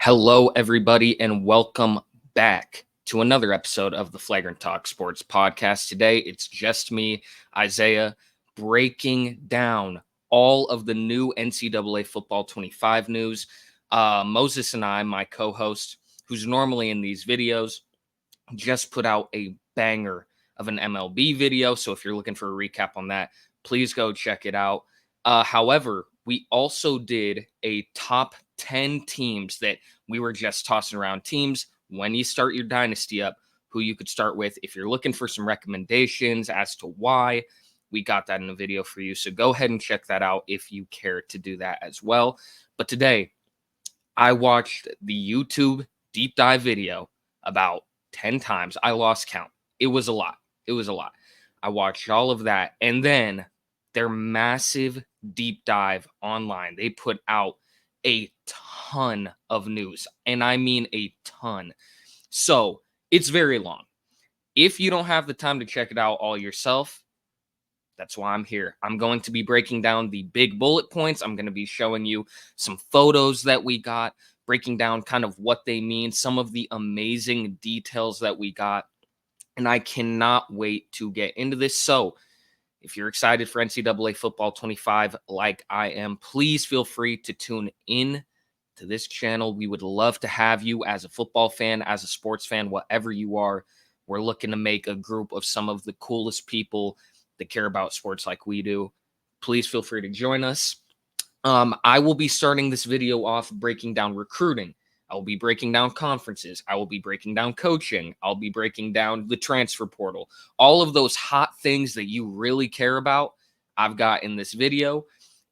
Hello, everybody, and welcome back to another episode of the Flagrant Talk Sports Podcast. Today, it's just me, Isaiah, breaking down all of the new NCAA Football 25 news. Moses and I, my co-host, who's normally in these videos, just put out a banger of an MLB video. So if you're looking for a recap on that, please go check it out. However, we also did a top 10 teams that we were just tossing around teams when you start your dynasty up, who you could start with. If you're looking for some recommendations as to why, we got that in a video for you. So go ahead and check that out if you care to do that as well. But today, I watched the YouTube deep dive video about 10 times. I lost count. It was a lot. I watched all of that. And then their massive deep dive online, they put out a ton of news. And I mean a ton. So it's very long. If you don't have the time to check it out all yourself, that's why I'm here. I'm going to be breaking down the big bullet points. I'm going to be showing you some photos that we got, breaking down kind of what they mean, some of the amazing details that we got. And I cannot wait to get into this. So if you're excited for NCAA Football 25 like I am, please feel free to tune in to this channel. We would love to have you as a football fan, as a sports fan, whatever you are. We're looking to make a group of some of the coolest people that care about sports like we do. Please feel free to join us. I will be starting this video off breaking down recruiting. I will be breaking down conferences. I will be breaking down coaching. I'll be breaking down the transfer portal. All of those hot things that you really care about, I've got in this video.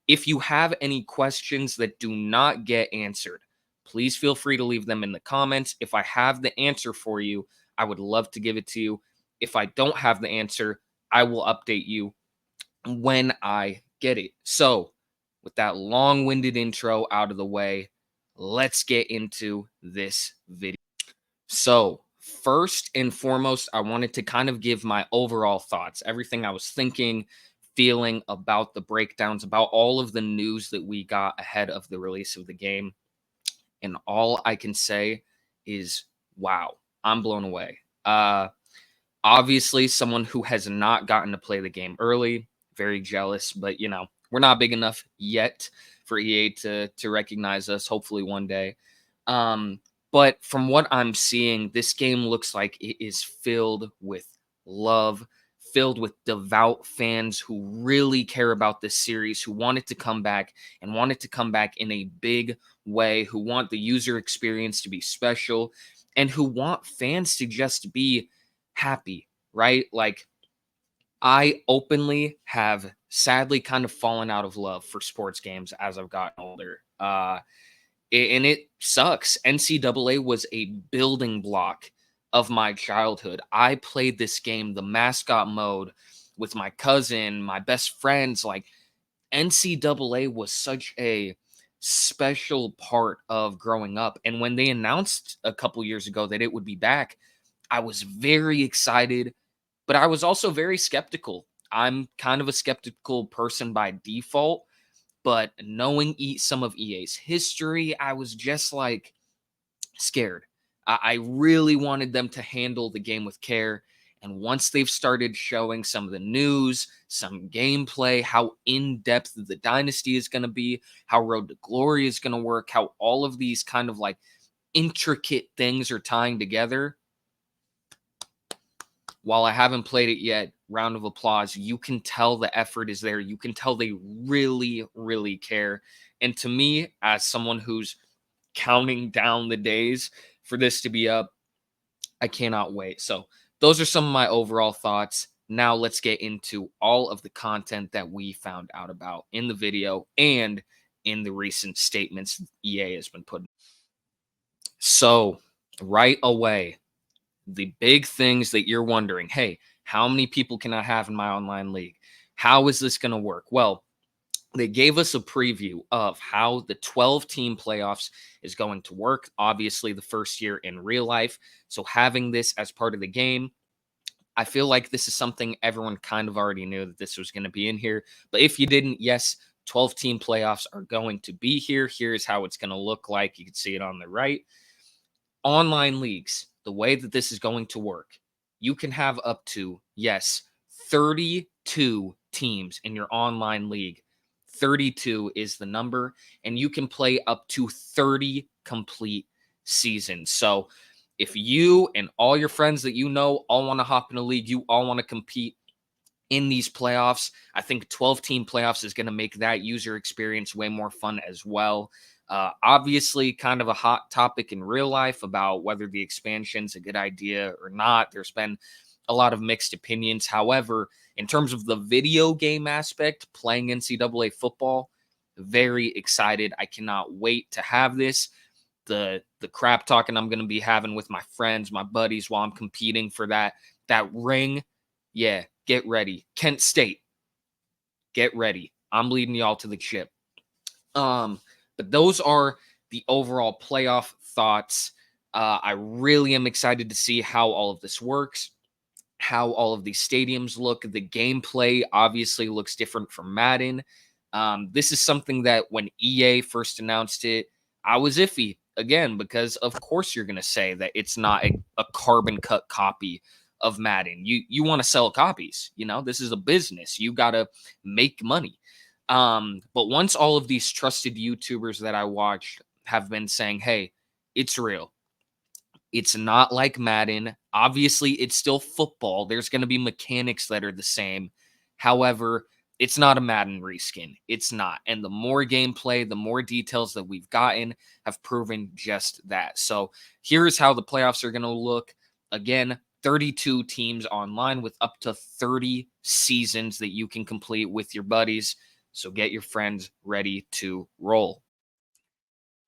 If you have any questions that do not get answered, please feel free to leave them in the comments. If I have the answer for you, I would love to give it to you. If I don't have the answer, I will update you when I get it. So, with that long-winded intro out of the way, let's get into this video. So, first and foremost, I wanted to kind of give my overall thoughts, everything I was thinking, feeling about the breakdowns, about all of the news that we got ahead of the release of the game. And all I can say is, wow, I'm blown away. Obviously, someone who has not gotten to play the game early, very jealous, but we're not big enough yet for EA to recognize us, hopefully one day. But from what I'm seeing, this game looks like it is filled with love, filled with devout fans who really care about this series, who want it to come back and want it to come back in a big way, who want the user experience to be special, and who want fans to just be happy, right? Like, I openly have sadly kind of fallen out of love for sports games as I've gotten older. And it sucks. NCAA was a building block of my childhood. I played this game, the mascot mode, with my cousin, my best friends. Like, NCAA was such a special part of growing up. And when they announced a couple years ago that it would be back, I was very excited, but I was also very skeptical. I'm kind of a skeptical person by default, but knowing some of EA's history, I was just like scared. I really wanted them to handle the game with care. And once they've started showing some of the news, some gameplay, how in-depth the Dynasty is going to be, how Road to Glory is going to work, how all of these kind of like intricate things are tying together, while I haven't played it yet, round of applause. You can tell the effort is there. You can tell they really, really care. And to me, as someone who's counting down the days for this to be up, I cannot wait. So those are some of my overall thoughts. Now let's get into all of the content that we found out about in the video and in the recent statements EA has been putting. So right away, the big things that you're wondering, hey, how many people can I have in my online league? How is this going to work? Well, they gave us a preview of how the 12-team playoffs is going to work. Obviously, the first year in real life. So having this as part of the game, I feel like this is something everyone kind of already knew that this was going to be in here. But if you didn't, yes, 12-team playoffs are going to be here. Here's how it's going to look like. You can see it on the right. Online leagues, the way that this is going to work, you can have up to, yes, 32 teams in your online league. 32 is the number, and you can play up to 30 complete seasons. So if you and all your friends that you know all want to hop in a league, you all want to compete in these playoffs, I think 12-team playoffs is going to make that user experience way more fun as well. Obviously, kind of a hot topic in real life about whether the expansion's a good idea or not. There's been a lot of mixed opinions. However, in terms of the video game aspect, playing NCAA football, very excited. I cannot wait to have this. The crap talking I'm going to be having with my friends, my buddies while I'm competing for that ring. Yeah, get ready. Kent State, get ready. I'm leading y'all to the chip. But those are the overall playoff thoughts. I really am excited to see how all of this works, how all of these stadiums look. The gameplay obviously looks different from Madden. This is something that when EA first announced it, I was iffy again, because of course you're going to say that it's not a carbon cut copy of Madden. You want to sell copies. This is a business. You got to make money. But once all of these trusted YouTubers that I watched have been saying, hey, it's real. It's not like Madden. Obviously, it's still football. There's going to be mechanics that are the same. However, it's not a Madden reskin. It's not. And the more gameplay, the more details that we've gotten have proven just that. So here's how the playoffs are going to look. Again, 32 teams online with up to 30 seasons that you can complete with your buddies. So get your friends ready to roll.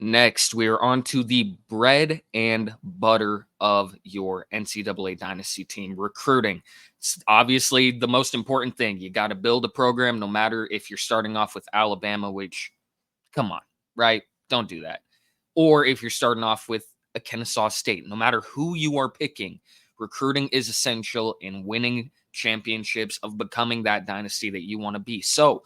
Next, we are on to the bread and butter of your NCAA Dynasty team, recruiting. It's obviously the most important thing. You got to build a program no matter if you're starting off with Alabama, which, come on, right? Don't do that. Or if you're starting off with a Kennesaw State, no matter who you are picking, recruiting is essential in winning championships, of becoming that dynasty that you want to be. So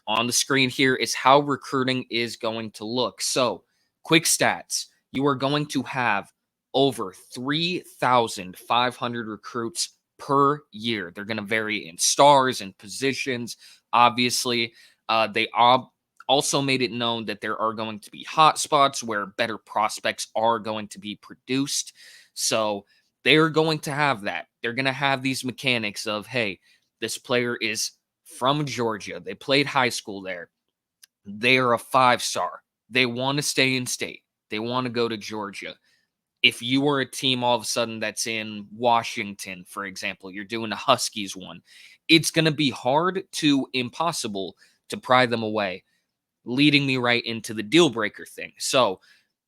on the screen here is how recruiting is going to look. So quick stats. You are going to have over 3,500 recruits per year. They're going to vary in stars and positions. Obviously, they also made it known that there are going to be hot spots where better prospects are going to be produced. So they are going to have that. They're going to have these mechanics of, hey, this player is from Georgia. They played high school there. They are a 5-star. They want to stay in state. They want to go to Georgia. If you are a team all of a sudden that's in Washington, for example, you're doing a Huskies one, it's going to be hard to impossible to pry them away, leading me right into the deal breaker thing. So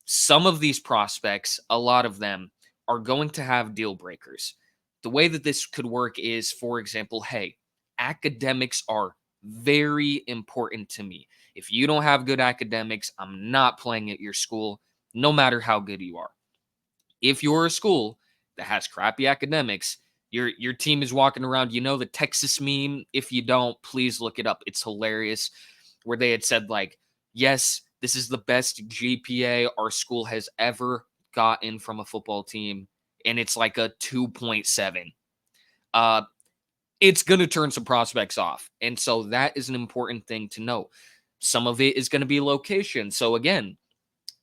some of these prospects, a lot of them, are going to have deal breakers. The way that this could work is, for example, hey, academics are very important to me. If you don't have good academics, I'm not playing at your school, no matter how good you are. If you're a school that has crappy academics, your team is walking around, the Texas meme. If you don't, please look it up. It's hilarious, where they had said, like, yes, this is the best GPA our school has ever gotten from a football team, and it's like a 2.7. It's going to turn some prospects off. And so that is an important thing to know. Some of it is going to be location. So again,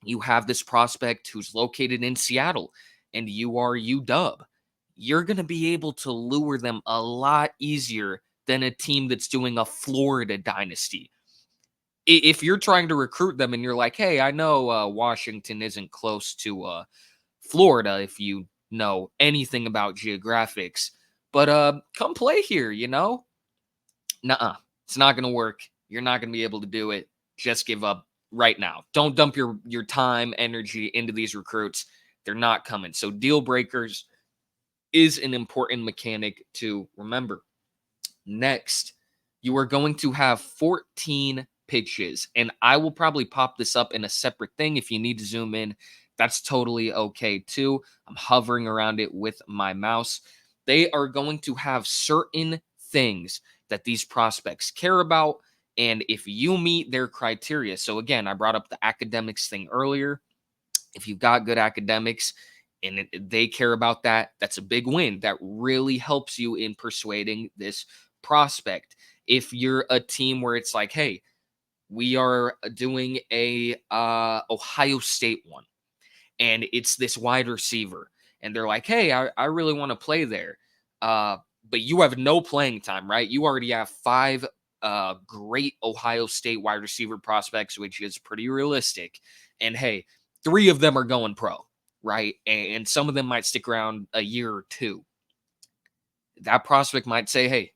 you have this prospect who's located in Seattle and you are UW. You're going to be able to lure them a lot easier than a team that's doing a Florida dynasty. If you're trying to recruit them and you're like, hey, I know Washington isn't close to Florida, if you know anything about geographics, but come play here, Nuh-uh. It's not going to work. You're not going to be able to do it. Just give up right now. Don't dump your time, energy into these recruits. They're not coming. So deal breakers is an important mechanic to remember. Next, you are going to have 14 pitches, and I will probably pop this up in a separate thing. If you need to zoom in, that's totally okay too. I'm hovering around it with my mouse. They are going to have certain things that these prospects care about And if you meet their criteria, so again, I brought up the academics thing earlier. If you've got good academics and they care about that, that's a big win. That really helps you in persuading this prospect. If you're a team where it's like, hey, we are doing a Ohio State one, and it's this wide receiver, and they're like, hey, I really want to play there. But you have no playing time, right? You already have five great Ohio State wide receiver prospects, which is pretty realistic. And hey, three of them are going pro, right? And some of them might stick around a year or two. That prospect might say, hey,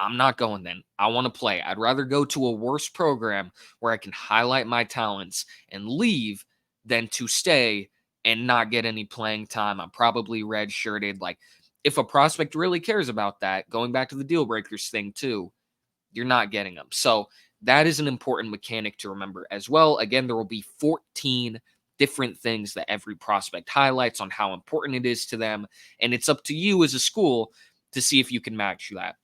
I'm not going then. I want to play. I'd rather go to a worse program where I can highlight my talents and leave than to stay and not get any playing time. I'm probably redshirted. Like, if a prospect really cares about that, going back to the deal breakers thing too, you're not getting them. So that is an important mechanic to remember as well. Again, there will be 14 different things that every prospect highlights on how important it is to them. And it's up to you as a school to see if you can match that.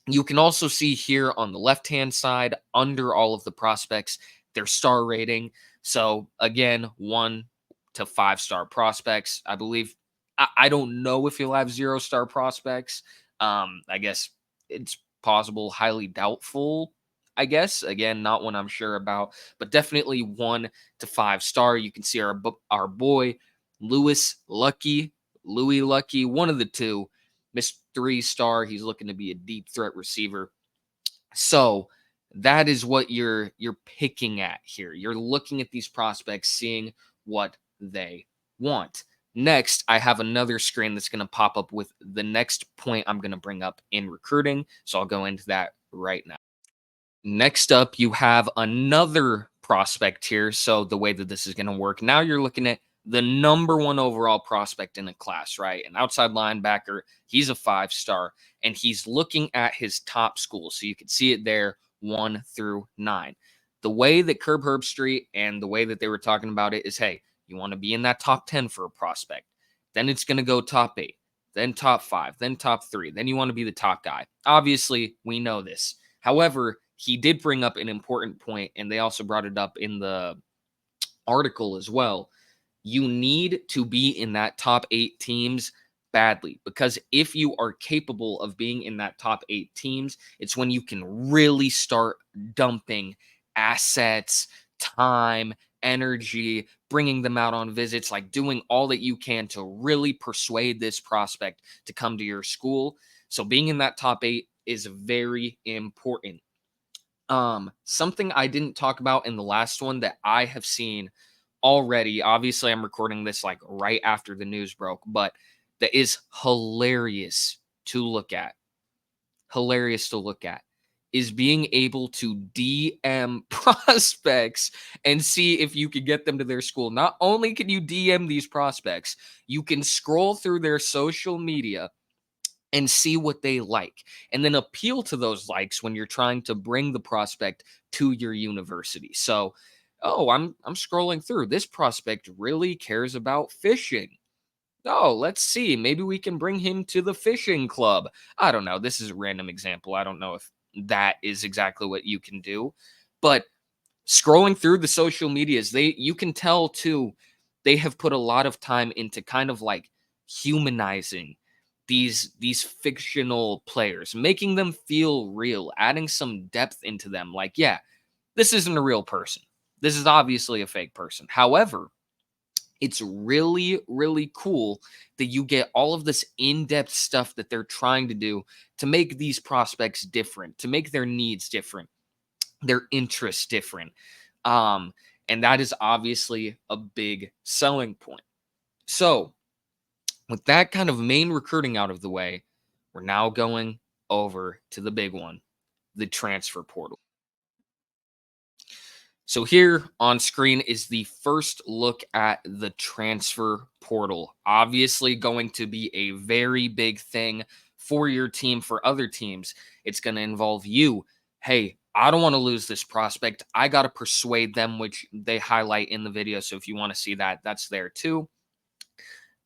You can also see here on the left-hand side, under all of the prospects, their star rating. So again, 1 to 5-star prospects. I believe, I don't know if you'll have 0-star prospects. I guess it's possible, highly doubtful. I guess, again, not one I'm sure about, but definitely 1 to 5-star. You can see our boy, Louis Lucky, one of the two. Missed 3-star. He's looking to be a deep threat receiver. So that is what you're picking at here. You're looking at these prospects, seeing what they want. Next, I have another screen that's going to pop up with the next point I'm going to bring up in recruiting. So I'll go into that right now. Next up, you have another prospect here. So the way that this is going to work, now you're looking at the number 1 overall prospect in the class, right? An outside linebacker. He's a 5-star, and he's looking at his top school. So you can see it there, 1 through 9. The way that Curb Herbstreit and the way that they were talking about it is, hey, you want to be in that top 10 for a prospect. Then it's going to go top 8, then top 5, then top 3. Then you want to be the top guy. Obviously, we know this. However, he did bring up an important point, and they also brought it up in the article as well. You need to be in that top 8 teams badly, because if you are capable of being in that top 8 teams, it's when you can really start dumping assets, time, energy, bringing them out on visits, like doing all that you can to really persuade this prospect to come to your school. So being in that top 8 is very important. Something I didn't talk about in the last one that I have seen already, obviously I'm recording this like right after the news broke, but that is hilarious to look at. Is being able to DM prospects and see if you can get them to their school. Not only can you DM these prospects, you can scroll through their social media and see what they like, and then appeal to those likes when you're trying to bring the prospect to your university. So, oh, I'm scrolling through. This prospect really cares about fishing. Oh, let's see. Maybe we can bring him to the fishing club. I don't know. This is a random example. I don't know if that is exactly what you can do, but scrolling through the social medias, you can tell too, they have put a lot of time into kind of like humanizing these fictional players, making them feel real, adding some depth into them. Like, yeah, this isn't a real person. This is obviously a fake person. However, it's really, really cool that you get all of this in-depth stuff that they're trying to do to make these prospects different, to make their needs different, their interests different. And that is obviously a big selling point. So with that kind of main recruiting out of the way, we're now going over to the big one, the transfer portal. So here on screen is the first look at the transfer portal. Obviously going to be a very big thing for your team, for other teams. It's going to involve you. Hey, I don't want to lose this prospect. I got to persuade them, which they highlight in the video. So if you want to see that, that's there too.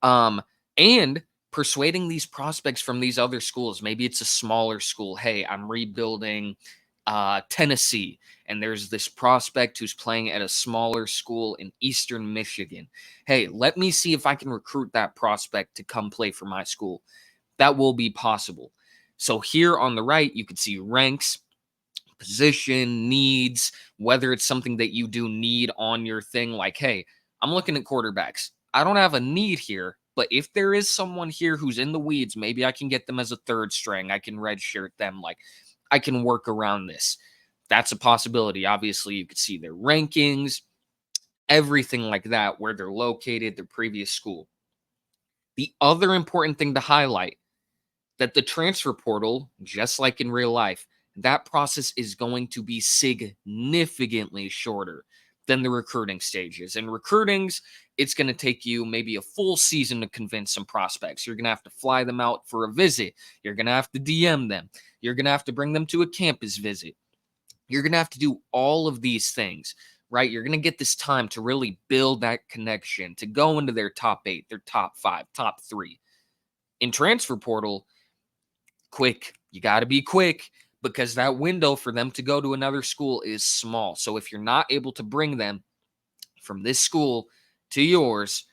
And persuading these prospects from these other schools. Maybe it's a smaller school. Hey, I'm rebuilding Tennessee, and there's this prospect who's playing at a smaller school in Eastern Michigan. Hey, let me see if I can recruit that prospect to come play for my school. That will be possible. So here on the right, you can see ranks, position, needs, whether it's something that you do need on your thing. Like, hey, I'm looking at quarterbacks. I don't have a need here, but if there is someone here who's in the weeds, maybe I can get them as a third string. I can redshirt them. Like, I can work around this. That's a possibility. Obviously, you could see their rankings, everything like that, where they're located, their previous school. The other important thing to highlight, that the transfer portal, just like in real life, that process is going to be significantly shorter than the recruiting stages. And recruitings, it's going to take you maybe a full season to convince some prospects. You're going to have to fly them out for a visit. You're going to have to DM them. You're going to have to bring them to a campus visit. You're going to have to do all of these things, right? You're going to get this time to really build that connection, to go into their top 8, their top 5, top 3. In transfer portal, quick. You got to be quick because that window for them to go to another school is small. So if you're not able to bring them from this school to yours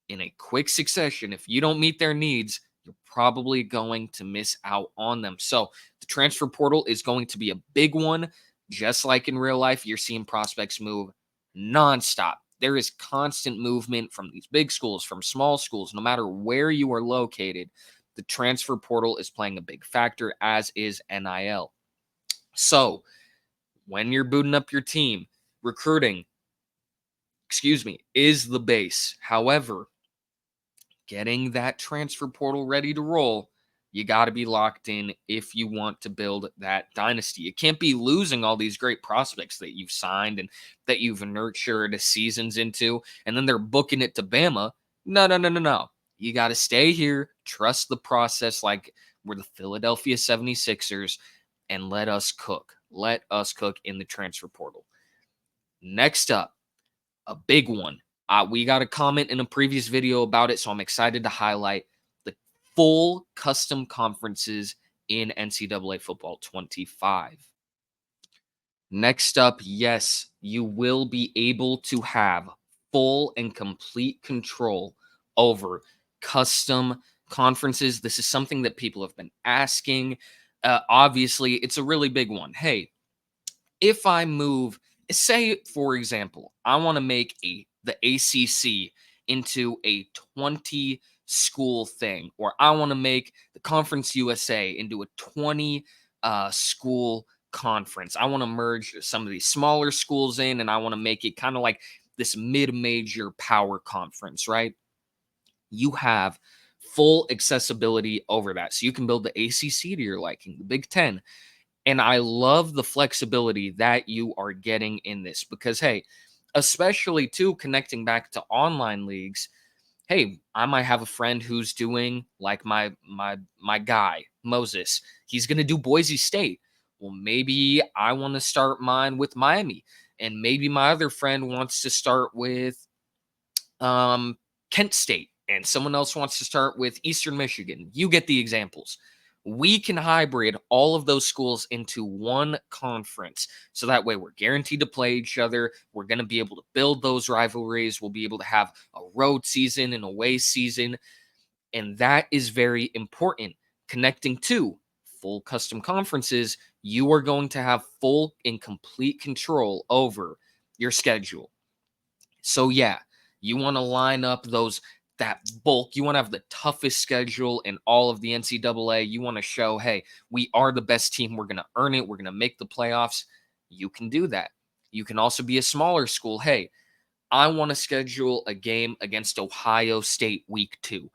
in a quick succession, if you don't meet their needs, you're probably going to miss out on them. So the transfer portal is going to be a big one. Just like in real life, you're seeing prospects move nonstop. There is constant movement from these big schools, from small schools, no matter where you are located. The transfer portal is playing a big factor, as is NIL. So when you're booting up your team, recruiting, is the base. However, getting that transfer portal ready to roll, you got to be locked in if you want to build that dynasty. It can't be losing all these great prospects that you've signed and that you've nurtured seasons into, and then they're booking it to Bama. No. You got to stay here, trust the process like we're the Philadelphia 76ers, and let us cook. Let us cook in the transfer portal. Next up, a big one. We got a comment in a previous video about it, so I'm excited to highlight the full custom conferences in NCAA Football 25. Next up, yes, you will be able to have full and complete control over custom conferences. This is something that people have been asking. Obviously, it's a really big one. Hey, if I move, say, for example, I want to make the ACC into a 20 school thing, or I want to make the Conference USA into a 20 school conference. I want to merge some of these smaller schools in, and I want to make it kind of like this mid-major power conference, right? You have full accessibility over that. So you can build the ACC to your liking, the Big Ten. And I love the flexibility that you are getting in this because, hey, especially too, connecting back to online leagues, hey, I might have a friend who's doing like my guy, Moses. He's going to do Boise State. Well, maybe I want to start mine with Miami. And maybe my other friend wants to start with Kent State, and someone else wants to start with Eastern Michigan. You get the examples. We can hybrid all of those schools into one conference. So that way we're guaranteed to play each other. We're going to be able to build those rivalries. We'll be able to have a road season and away season. And that is very important. Connecting to full custom conferences, you are going to have full and complete control over your schedule. So yeah, you want to line up that bulk. You want to have the toughest schedule in all of the NCAA. You want to show, hey, we are the best team. We're going to earn it. We're going to make the playoffs. You can do that. You can also be a smaller school. Hey, I want to schedule a game against Ohio State week 2.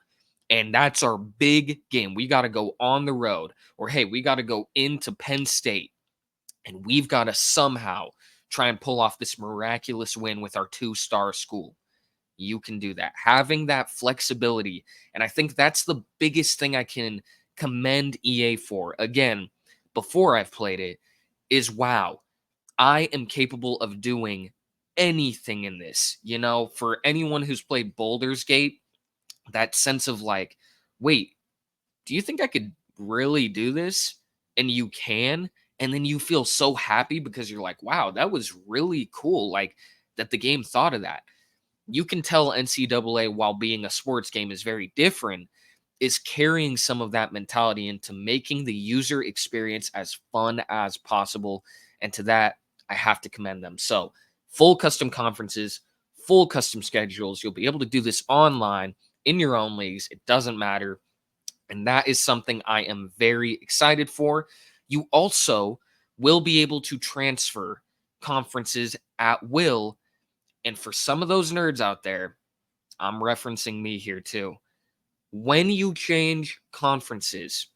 And that's our big game. We got to go on the road. Or hey, we got to go into Penn State. And we've got to somehow try and pull off this miraculous win with our 2-star school. You can do that. Having that flexibility. And I think that's the biggest thing I can commend EA for. Again, before I've played it, is wow, I am capable of doing anything in this. You know, for anyone who's played Baldur's Gate, that sense of like, wait, do you think I could really do this? And you can. And then you feel so happy because you're like, wow, that was really cool. Like that the game thought of that. You can tell NCAA, while being a sports game, is very different, is carrying some of that mentality into making the user experience as fun as possible. And to that, I have to commend them. So, full custom conferences, full custom schedules. You'll be able to do this online in your own leagues. It doesn't matter. And that is something I am very excited for. You also will be able to transfer conferences at will. And for some of those nerds out there, I'm referencing me here too. When you change conferences,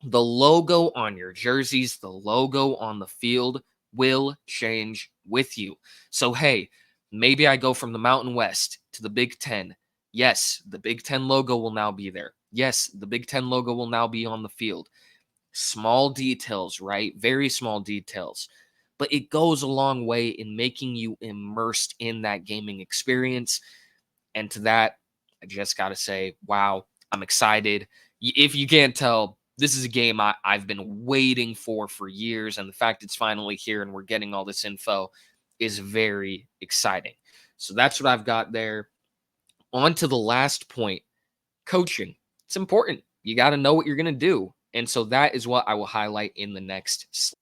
the logo on your jerseys, the logo on the field will change with you. So, hey, maybe I go from the Mountain West to the Big Ten. Yes, the Big Ten logo will now be there. Yes, the Big Ten logo will now be on the field. Small details, right? Very small details. But it goes a long way in making you immersed in that gaming experience. And to that, I just got to say, wow, I'm excited. If you can't tell, this is a game I've been waiting for years. And the fact it's finally here and we're getting all this info is very exciting. So that's what I've got there. On to the last point, coaching. It's important. You got to know what you're going to do. And so that is what I will highlight in the next slide.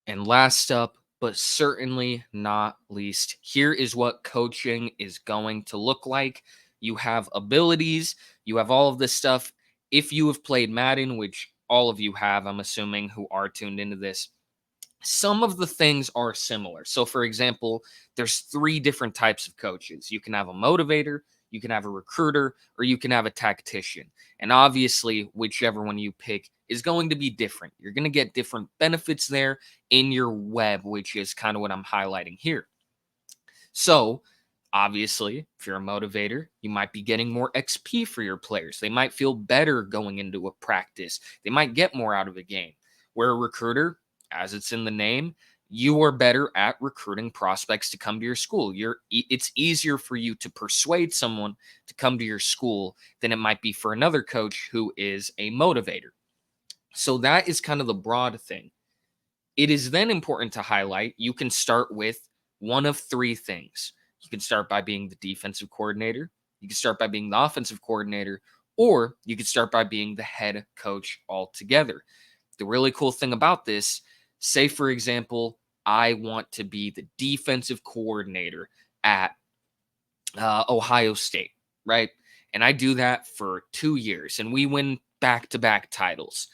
And last up, but certainly not least, here is what coaching is going to look like. You have abilities, you have all of this stuff. If you have played Madden, which all of you have, I'm assuming, who are tuned into this, some of the things are similar. So, for example, there's three different types of coaches. You can have a motivator, you can have a recruiter, or you can have a tactician. And obviously, whichever one you pick is going to be different. You're going to get different benefits there in your web, which is kind of what I'm highlighting here. So, obviously, if you're a motivator, you might be getting more XP for your players. They might feel better going into a practice, they might get more out of a game. Where a recruiter, as it's in the name, you are better at recruiting prospects to come to your school. It's easier for you to persuade someone to come to your school than it might be for another coach who is a motivator. So that is kind of the broad thing. It is then important to highlight you can start with one of three things. You can start by being the defensive coordinator, you can start by being the offensive coordinator, or you can start by being the head coach altogether. The really cool thing about this, say, for example, I want to be the defensive coordinator at Ohio State, right? And I do that for 2 years and we win back to back titles.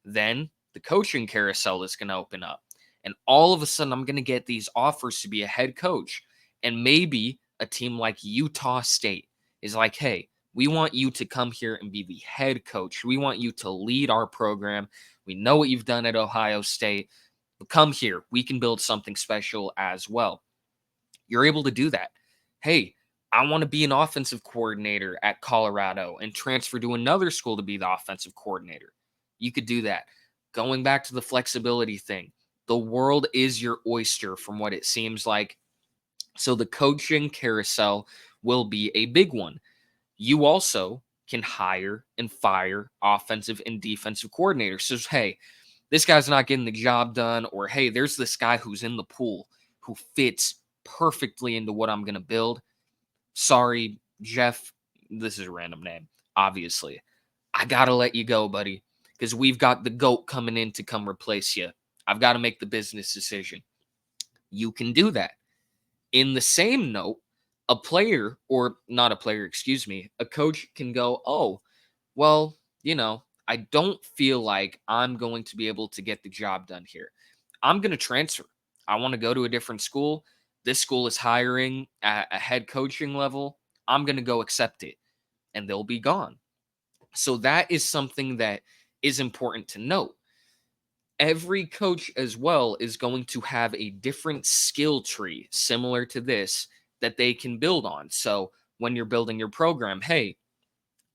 Then the coaching carousel is going to open up. And all of a sudden, I'm going to get these offers to be a head coach. And maybe a team like Utah State is like, hey, we want you to come here and be the head coach. We want you to lead our program. We know what you've done at Ohio State, but come here. We can build something special as well. You're able to do that. Hey, I want to be an offensive coordinator at Colorado and transfer to another school to be the offensive coordinator. You could do that. Going back to the flexibility thing, the world is your oyster from what it seems like. So the coaching carousel will be a big one. You also can hire and fire offensive and defensive coordinators. So, hey, this guy's not getting the job done, or hey, there's this guy who's in the pool who fits perfectly into what I'm going to build. Sorry, Jeff, this is a random name, obviously. I got to let you go, buddy, because we've got the GOAT coming in to come replace you. I've got to make the business decision. You can do that. In the same note, a player, or not a player, excuse me, a coach can go, oh, well, I don't feel like I'm going to be able to get the job done here. I'm going to transfer. I want to go to a different school. This school is hiring at a head coaching level. I'm going to go accept it, and they'll be gone. So that is something that is important to note. Every coach as well is going to have a different skill tree similar to this that they can build on. So when you're building your program, hey,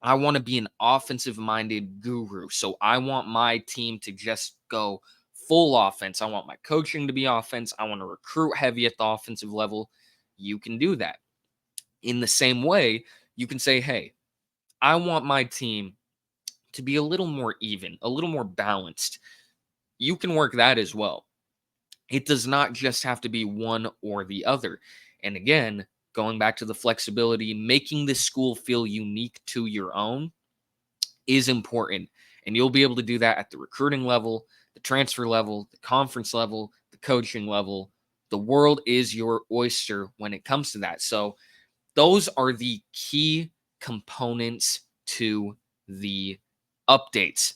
I want to be an offensive minded guru. So I want my team to just go full offense. I want my coaching to be offense. I want to recruit heavy at the offensive level. You can do that. In the same way, you can say, hey, I want my team to be a little more even, a little more balanced. you can work that as well. It does not just have to be one or the other. And again, going back to the flexibility, making this school feel unique to your own is important. And you'll be able to do that at the recruiting level, the transfer level, the conference level, the coaching level. The world is your oyster when it comes to that. So, those are the key components to the updates.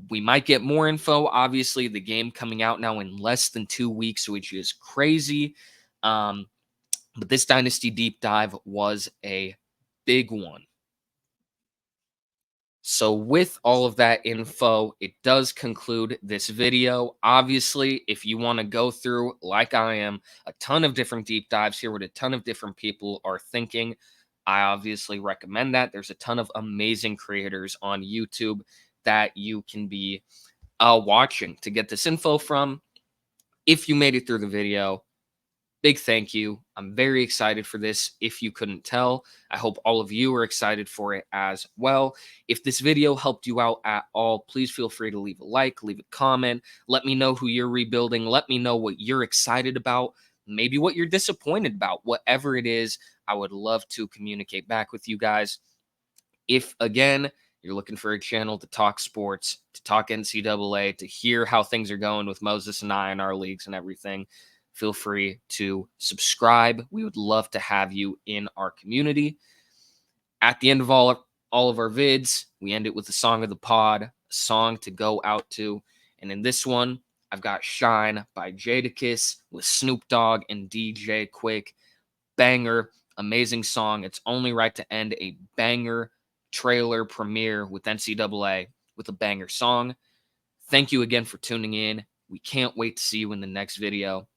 We might get more info. Obviously, the game coming out now in less than 2 weeks, which is crazy. Um, but this Dynasty deep dive was a big one. So, with all of that info, it does conclude this video. Obviously, if you want to go through, like I am, a ton of different deep dives here, what a ton of different people are thinking, I obviously recommend that. There's a ton of amazing creators on YouTube that you can be watching to get this info from. If you made it through the video, big thank you. I'm very excited for this. If you couldn't tell, I hope all of you are excited for it as well. If this video helped you out at all, please feel free to leave a like, leave a comment. Let me know who you're rebuilding. Let me know what you're excited about, maybe what you're disappointed about. Whatever it is, I would love to communicate back with you guys. If, again, you're looking for a channel to talk sports, to talk NCAA, to hear how things are going with Moses and I in our leagues and everything, feel free to subscribe. We would love to have you in our community. At the end of all of our vids, we end it with a song of the pod, a song to go out to. And in this one, I've got Shine by Jadakiss with Snoop Dogg and DJ Quick. Banger, amazing song. It's only right to end a banger trailer premiere with NCAA with a banger song. Thank you again for tuning in. We can't wait to see you in the next video.